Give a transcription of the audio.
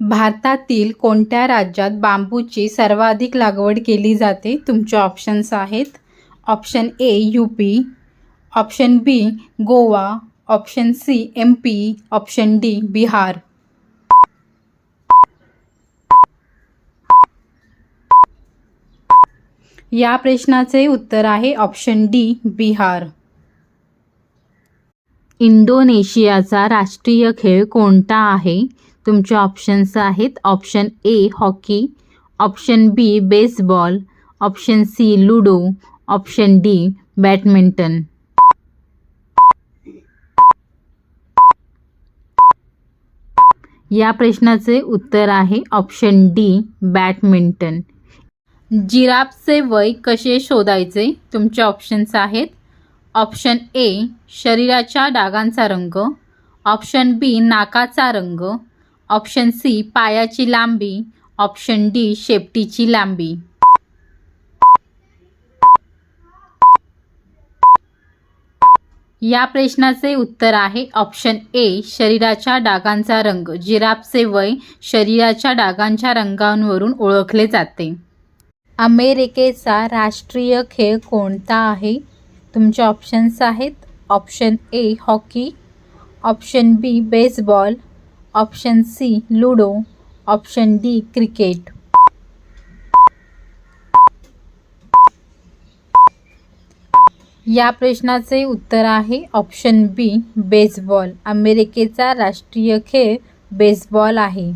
भारतातील कोणत्या राज्यात बांबूची सर्वाधिक लागवड केली जाते? तुमचे ऑप्शन्स आहेत option A UP, option B Goa, option C MP, option D Bihar. या प्रश्नाचे उत्तर आहे ऑप्शन डी बिहार. इंडोनेशियाचा राष्ट्रीय खेळ कोणता आहे? तुमचे ऑप्शन्स आहेत option A hockey, option B baseball, option C ludo, option D badminton. या प्रश्नाचे उत्तर आहे ऑप्शन डी बॅडमिंटन. जिराफचे वय कसे शोधायचे? तुमचे ऑप्शन्स आहेत ऑप्शन ए शरीराच्या डागांचा रंग, ऑप्शन बी नाकाचा रंग, ऑप्शन सी पायाची लांबी, ऑप्शन डी शेपटीची लांबी. या प्रश्नाचे उत्तर आहे ऑप्शन ए शरीराच्या डागांचा रंग. जिराफचे वय शरीराच्या डागांच्या रंगांवरून ओळखले जाते. अमेरिकेचा राष्ट्रीय खेळ कोणता आहे? तुमचे ऑप्शन्स आहेत option A hockey, option B baseball, option C ludo, option D cricket. या प्रश्नाचे उत्तर आहे ऑप्शन बी बेसबॉल. अमेरिकेचा राष्ट्रीय खेळ बेसबॉल आहे.